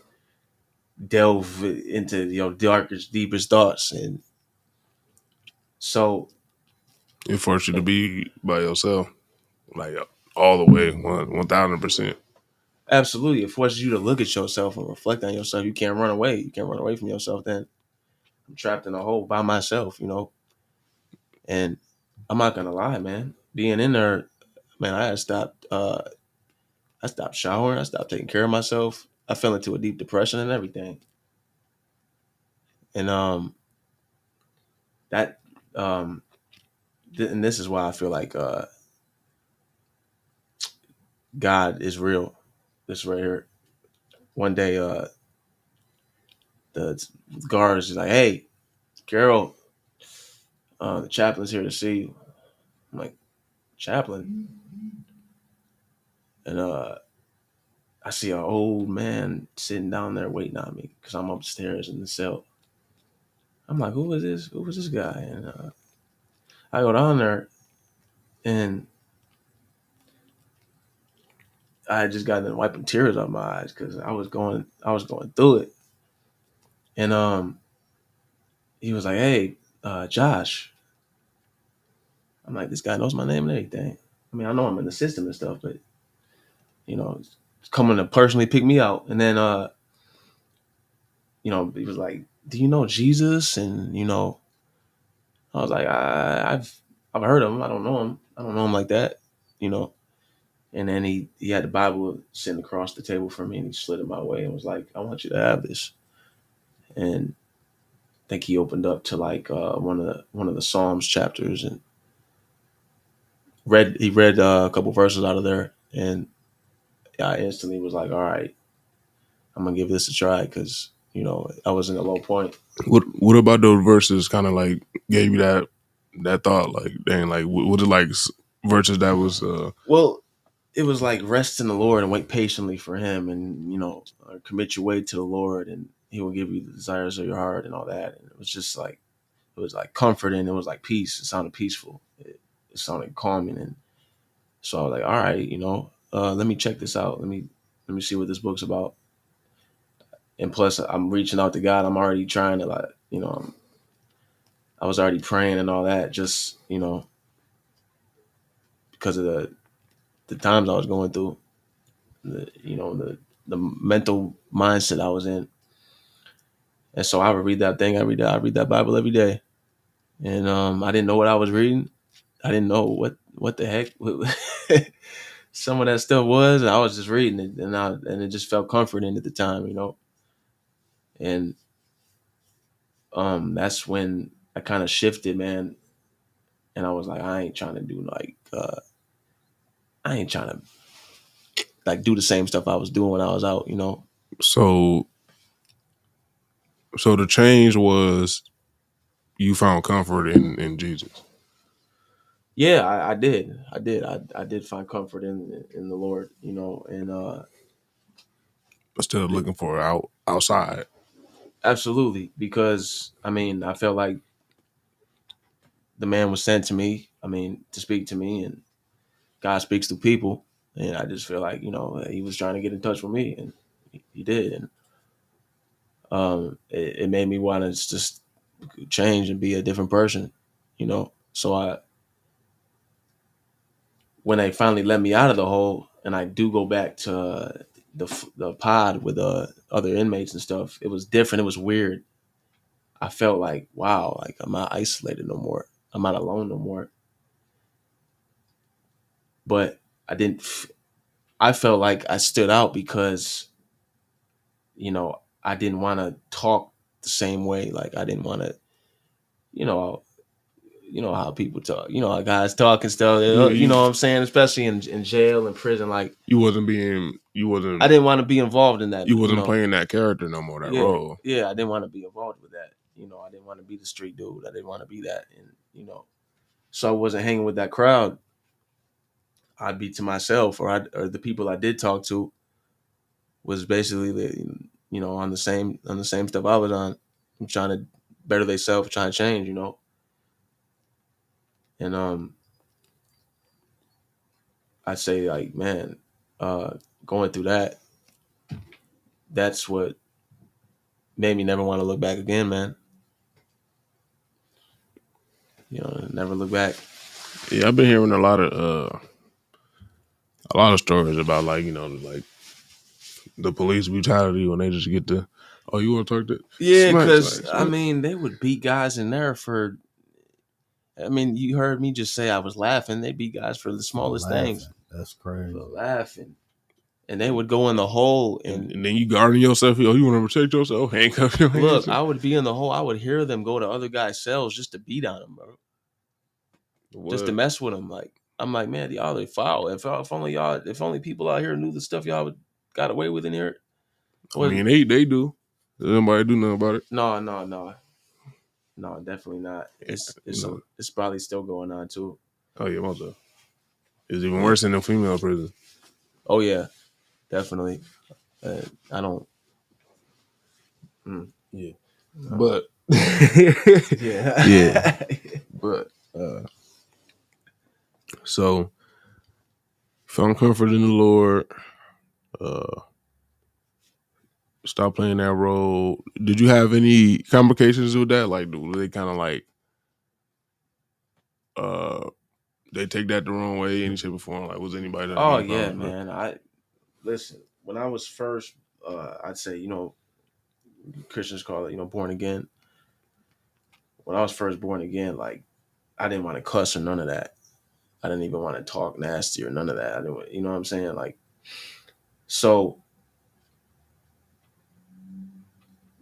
delve into your darkest, deepest thoughts. And so It forced you to be by yourself, like all the way, 1000%. absolutely, it forces you to look at yourself and reflect on yourself. You can't run away. You can't run away from yourself then. I'm trapped in a hole by myself, And I'm not gonna lie, man. Being in there, man, I had stopped. I stopped showering. I stopped taking care of myself. I fell into a deep depression and everything. And that and this is why I feel like God is real. This right here. One day, the guard is like, "Hey, Carol, the chaplain's here to see you." I'm like, "Chaplain?" And I see an old man sitting down there waiting on me because I'm upstairs in the cell. I'm like, "Who is this? Who was this guy?" And I go down there, and I had just gotten wiping tears off my eyes because I was going through it. And he was like, "Hey, Josh." I'm like, "This guy knows my name and everything. I mean, I know I'm in the system and stuff, but he's coming to personally pick me out." And then he was like, "Do you know Jesus?" And I was like, I've heard of him. I don't know him. I don't know him like that, you know. And then he had the Bible sitting across the table for me, and he slid it my way and was like, "I want you to have this." And I think he opened up to like one of the Psalms chapters and read a couple verses out of there, and I instantly was like, "All right, I'm gonna give this a try," because I was in a low point. What about those verses? Kind of like gave you that thought, like dang, like what are like verses that was Well, it was like rest in the Lord and wait patiently for Him, and commit your way to the Lord, and He will give you the desires of your heart and all that. And it was like comforting. It was like peace. It sounded peaceful. It sounded calming, and so I was like, all right, let me check this out. Let me see what this book's about. And plus, I'm reaching out to God. I'm already trying to I was already praying and all that, just because of the times I was going through, the mental mindset I was in. And so I would read that thing every day. I read that Bible every day, and I didn't know what I was reading. I didn't know what the heck some of that stuff was. I was just reading it, and it just felt comforting at the time, And that's when I kind of shifted, man. And I was like, I ain't trying to do I ain't trying to like do the same stuff I was doing when I was out. so the change was you found comfort in Jesus, Yeah, I did. I did find comfort in the Lord, and but still looking for outside. absolutely, because I mean, I felt like the man was sent to me. I mean, to speak to me, and God speaks to people, And I just feel like, he was trying to get in touch with me, and he did. And it made me want to just change and be a different person, So when they finally let me out of the hole, and I do go back to the pod with other inmates and stuff, it was different. It was weird. I felt like, wow, like I'm not isolated no more. I'm not alone no more. But I felt like I stood out because, I didn't want to talk the same way. Like I didn't want to, you know, how people talk, how guys talk and stuff. You know what I'm saying? Especially in jail and prison. Like you wasn't I didn't want to be involved in that. You wasn't playing that character no more, that role. Yeah, I didn't want to be involved with that. I didn't want to be the street dude. I didn't want to be that. And, so I wasn't hanging with that crowd. I'd be to myself, or the people I did talk to was basically on the same stuff I was on. I'm trying to better themselves, trying to change, And I'd say like, man, going through that's what made me never want to look back again, man. Never look back. Yeah, I've been hearing a lot of stories about like the police brutality when they just get to. Oh, you want to talk to? Yeah, because they would beat guys in there for. You heard me just say I was laughing. They beat guys for the smallest things. That's crazy. For laughing. And they would go in the hole. And then you guarding yourself. Oh, you want to protect yourself? Handcuff your hands. Look, I would be in the hole. I would hear them go to other guys' cells just to beat on them, bro. What? Just to mess with them. Like, I'm like, man, y'all are foul. If only people out here knew the stuff y'all got away with in here. They do. Does anybody do nothing about it? No, definitely not. It's probably still going on too. Oh yeah, most of. It's even worse in the female prison. Oh yeah, definitely. I don't. Yeah, no. But yeah, but so found comfort in the Lord. Stop playing that role. Did you have any complications with that? Like, do they kind of like they take that the wrong way? Any shape or form? Like, was anybody? Oh yeah, man. Listen. When I was first, I'd say Christians call it born again. When I was first born again, like I didn't want to cuss or none of that. I didn't even want to talk nasty or none of that. I didn't, you know what I'm saying? Like, so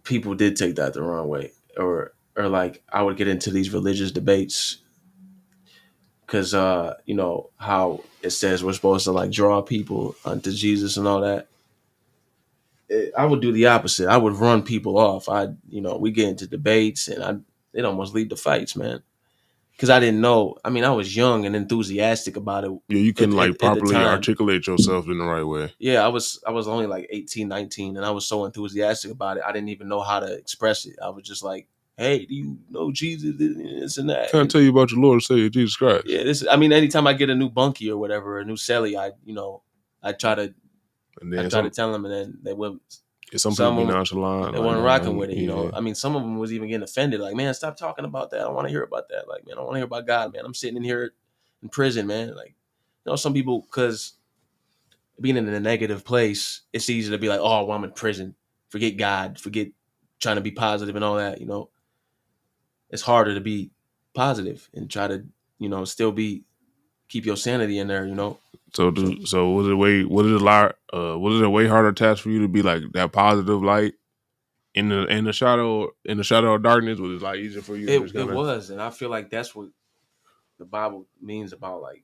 people did take that the wrong way, or like I would get into these religious debates because how it says we're supposed to like draw people unto Jesus and all that. I would do the opposite. I would run people off. We get into debates and they'd almost lead to fights, man. Because I didn't know. I was young and enthusiastic about it. Yeah, you couldn't properly articulate yourself in the right way. Yeah, I was only like 18, 19, and I was so enthusiastic about it. I didn't even know how to express it. I was just like, hey, do you know Jesus? This and that. Can I tell you about your Lord and Savior, Jesus Christ? Yeah, anytime I get a new bunkie or whatever, a new celly, I try to tell them, and then they wouldn't. Some people be nonchalant. They weren't rocking with it, Yeah. Some of them was even getting offended. Like, man, stop talking about that. I don't want to hear about that. Like, man, I want to hear about God, man. I'm sitting in here in prison, man. Like, some people, because being in a negative place, it's easy to be like, oh, well, I'm in prison. Forget God. Forget trying to be positive and all that, It's harder to be positive and try to, still keep your sanity in there, So was it a way harder task for you to be like that positive light in the shadow of darkness? Was it like easier for you? It was, and I feel like that's what the Bible means about like,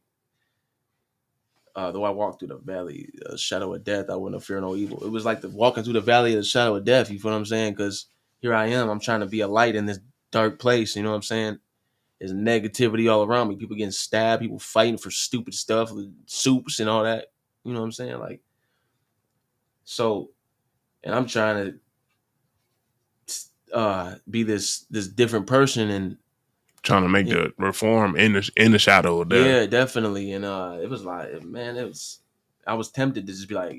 though I walk through the valley, shadow of death, I wouldn't fear no evil. It was like walking through the valley of the shadow of death. You feel what I'm saying? Because here I am, I'm trying to be a light in this dark place. You know what I'm saying? There's negativity all around me. People getting stabbed, people fighting for stupid stuff, soups and all that. You know what I'm saying? Like, so, and I'm trying to be this different person and trying to make the reform in the shadow of death. Yeah, definitely. And it was like, man, it was I was tempted to just be like,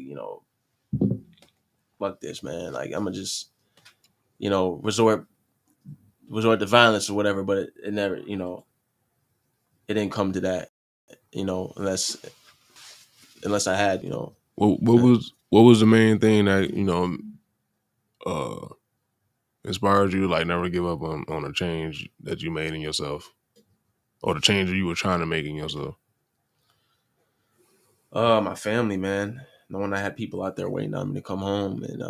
fuck this, man. Like I'm gonna just, resort to violence or whatever. But it never, it didn't come to that, unless I had, What was the main thing that uh, inspired you to like never give up on a change that you made in yourself, or the change that you were trying to make in yourself? My family, man. Knowing I had people out there waiting on me to come home, and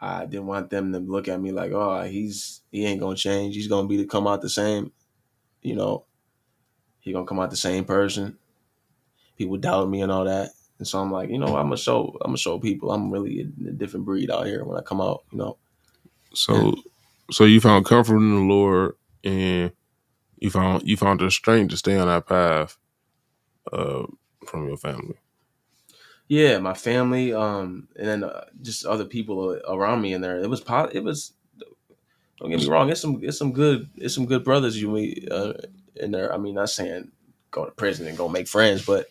I didn't want them to look at me like, oh, he ain't gonna change. He's gonna come out the same. You know, he gonna come out the same person. People doubt me and all that, and so I'm like, I'm gonna show people I'm really a different breed out here when I come out. So, And so you found comfort in the Lord, and you found the strength to stay on that path uh, from your family. yeah, my family, and then just other people around me in there. It was. Don't get me wrong. It's some good brothers you meet in there. I mean, not saying go to prison and go make friends, but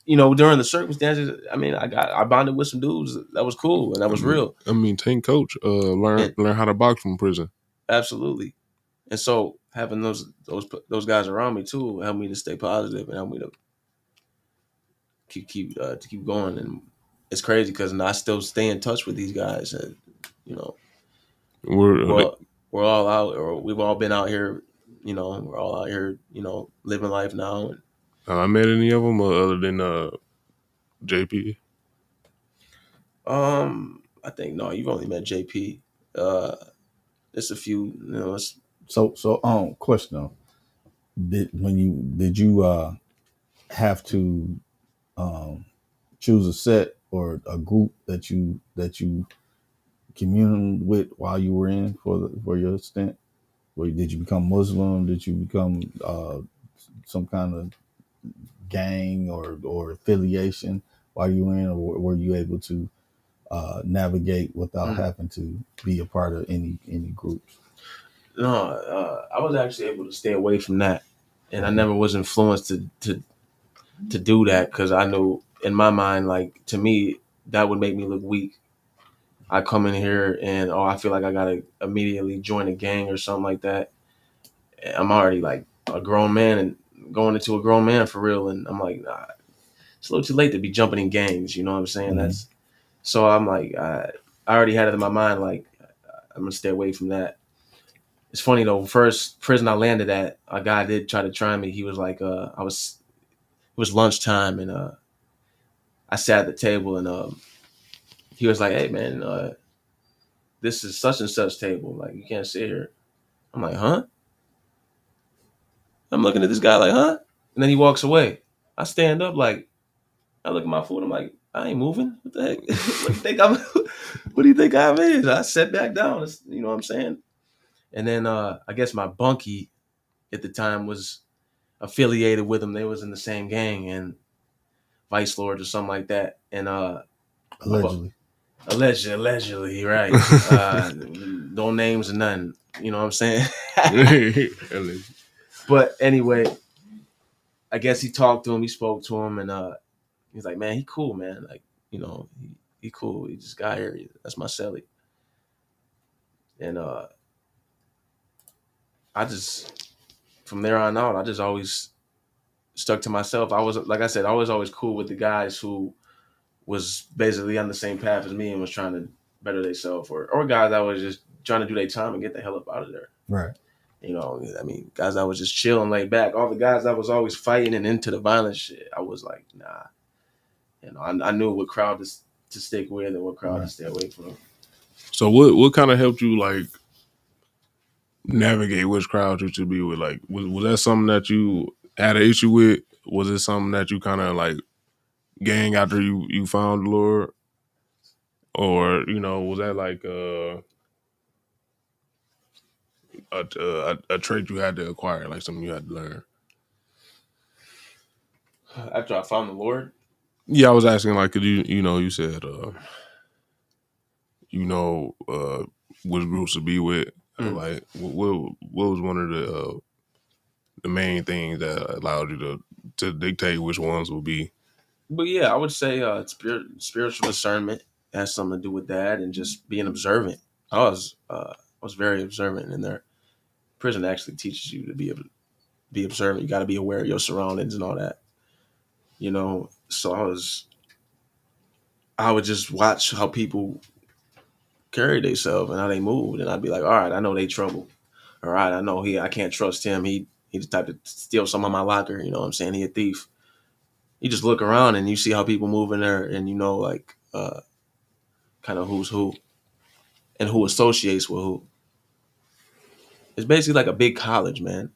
during the circumstances, I mean, I bonded with some dudes that was cool and that was real. I mean, Tank Coach learn how to box from prison. Absolutely. And so having those guys around me too helped me to stay positive and helped me to keep going. And it's crazy because I still stay in touch with these guys, and We're we're all out, or we've all been out here. We're all out here, living life now. And I met any of them other than JP. I think no, you've only met JP. It's a few, So question though. Did you have to choose a set or a group that you communed with while you were in for your stint? Or did you become Muslim? Did you become some kind of gang or affiliation while you were in, or were you able to navigate without having to be a part of any groups? No, I was actually able to stay away from that, and I never was influenced to do that because I knew in my mind, like to me, that would make me look weak. I come in here and I feel like I gotta immediately join a gang or something like that. I'm already like a grown man and going into a grown man for real, and I'm like, nah, it's a little too late to be jumping in gangs. You know what I'm saying? Mm-hmm. So I'm like, I already had it in my mind, like I'm gonna stay away from that. It's funny though. First prison I landed at, a guy did try to try me. He was like, it was lunchtime, and I sat at the table, and he was like, "Hey man, this is such and such table. Like you can't sit here." I'm like, "Huh?" I'm looking at this guy like, "Huh?" And then he walks away. I stand up, like I look at my food. I'm like, I ain't moving. What the heck? What do you think I'm? What do you think I'm in? I sat back down. You know what I'm saying? And then I guess my bunkie at the time was affiliated with him. They was in the same gang and Vice Lords or something like that. And allegedly, right? No names or nothing. You know what I'm saying? But anyway, I guess he talked to him. He spoke to him, and he's like, "Man, he cool, man. Like, he cool. He just got here. That's my celly." And I just from there on out, I just always stuck to myself. I was, like I said, I was always cool with the guys who was basically on the same path as me and was trying to better themselves, or guys that was just trying to do their time and get the hell up out of there. Right. I mean, guys that was just chilling, laid back. All the guys that was always fighting and into the violent shit, I was like, nah. I knew what crowd to stick with and what crowd to stay away from. So what kind of helped you like navigate which crowd you should be with? Like, was that something that you had an issue with? Was it something that you kind of like gang after you found the Lord? Or, was that like a trait you had to acquire, like something you had to learn? After I found the Lord? Yeah, I was asking, like, cause you said, which groups to be with. Like, what was one of the the main things that allowed you to dictate which ones will be? But yeah, I would say spiritual discernment has something to do with that, and just being observant. I was very observant in there. Prison actually teaches you to be observant. You got to be aware of your surroundings and all that. So I would just watch how people carry themselves and how they moved, and I'd be like, all right, I know they trouble. All right, I know I can't trust him. He's the type to steal some of my locker. You know what I'm saying? He a thief. You just look around and you see how people move in there, and like kind of who's who and who associates with who. It's basically like a big college, man.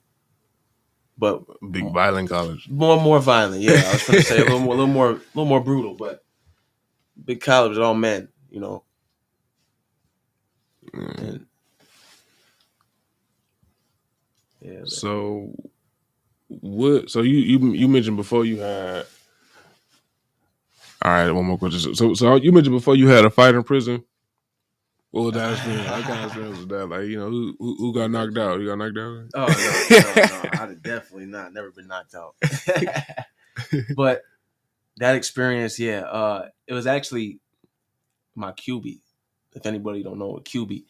But Big violent college. more violent. Yeah, I was going to say a little more brutal, but big college, all men. And yeah. So what? So you mentioned before you had. All right, one more question. So you mentioned before you had a fight in prison. What was that experience? What kind of experience was that? Like, who got knocked out? You got knocked out? Oh no! I'd definitely never been knocked out. But that experience, yeah, it was actually my QB. If anybody don't know what QB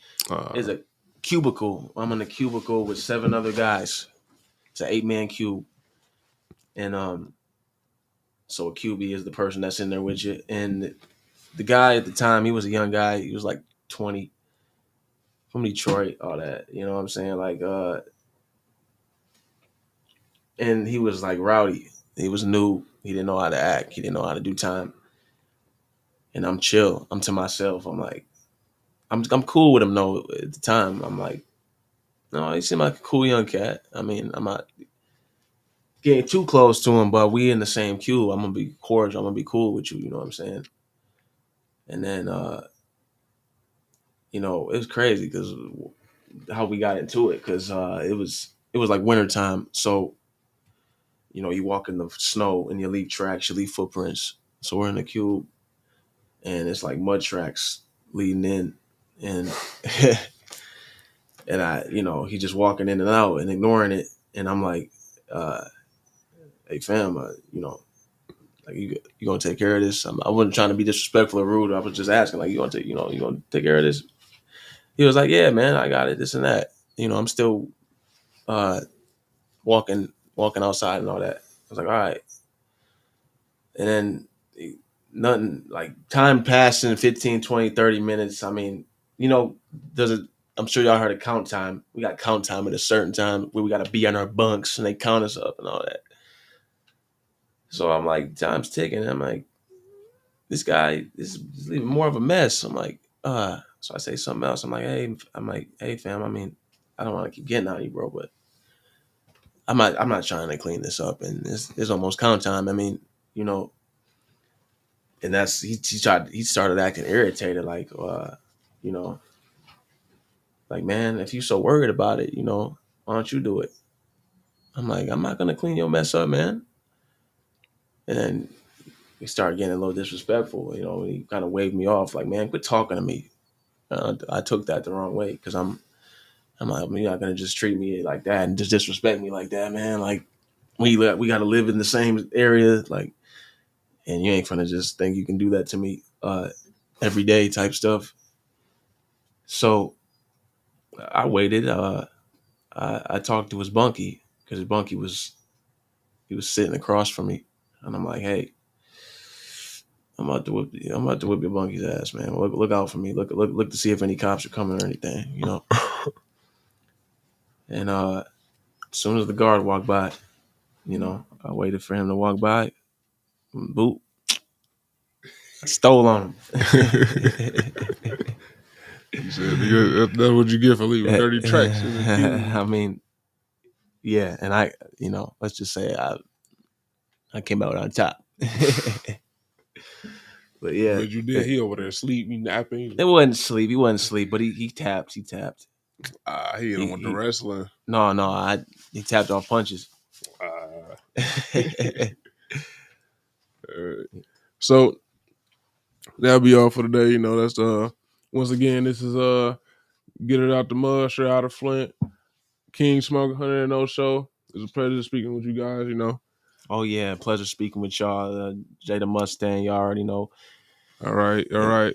is, a cubicle. I'm in a cubicle with 7 other guys. It's an 8-man cube, and so a QB is the person that's in there with you. And the guy at the time, he was a young guy. He was like 20, from Detroit, all that. You know what I'm saying? Like, and he was like rowdy. He was new. He didn't know how to act. He didn't know how to do time. And I'm chill. I'm to myself. I'm like, I'm cool with him though. At the time, I'm like, no, he seemed like a cool young cat. I mean, I'm not getting too close to him, but we in the same queue. I'm gonna be cordial. I'm gonna be cool with you. You know what I'm saying? And then, it was crazy because how we got into it, because it was like wintertime. So, you walk in the snow and you leave tracks, you leave footprints. So we're in the cube, and it's like mud tracks leading in, and and he just walking in and out and ignoring it, and I'm like, hey fam, like you gonna take care of this? I wasn't trying to be disrespectful or rude. I was just asking, like, you gonna take care of this? He was like, yeah, man, I got it, this and that. I'm still walking outside and all that. I was like, all right. And then nothing, like time passing 15, 20, 30 minutes. I mean, I'm sure y'all heard of count time. We got count time at a certain time where we got to be on our bunks and they count us up and all that. So I'm like, time's ticking. And I'm like, this guy is leaving more of a mess. I'm like, so I say something else. I'm like, hey fam, I mean, I don't want to keep getting on you, bro, but I'm not trying to clean this up, and it's almost count time. I mean, and that's he started acting irritated, like, like, man, if you so worried about it, why don't you do it? I'm like, I'm not gonna clean your mess up, man. And then he started getting a little disrespectful. He kind of waved me off, like, man, quit talking to me. I took that the wrong way, because I'm like, you're not gonna just treat me like that and just disrespect me like that, man. Like, we got to live in the same area, like, and you ain't gonna just think you can do that to me every day type stuff. So I waited. I talked to his bunkie, because his bunkie was sitting across from me, and I'm like, hey, I'm about to whip your bunkie's ass, man. Look out for me. Look to see if any cops are coming or anything, And as soon as the guard walked by, I waited for him to walk by. Boop. I stole on him. You said that's what you get for leaving 30 tracks in the queue. I mean, yeah, and let's just say I came out on top. But yeah, But you did. He over there sleep, you napping. It wasn't sleep. He wasn't sleep, but he tapped. He tapped. He hit him with the wrestling. No, he tapped off punches. So that'll be all for today. That's once again, this is Get It Out the Mud, straight out of Flint. King Smoke 100 show. It's a pleasure speaking with you guys. You know. Oh yeah, pleasure speaking with y'all. Jada Mustang, y'all already know. All right.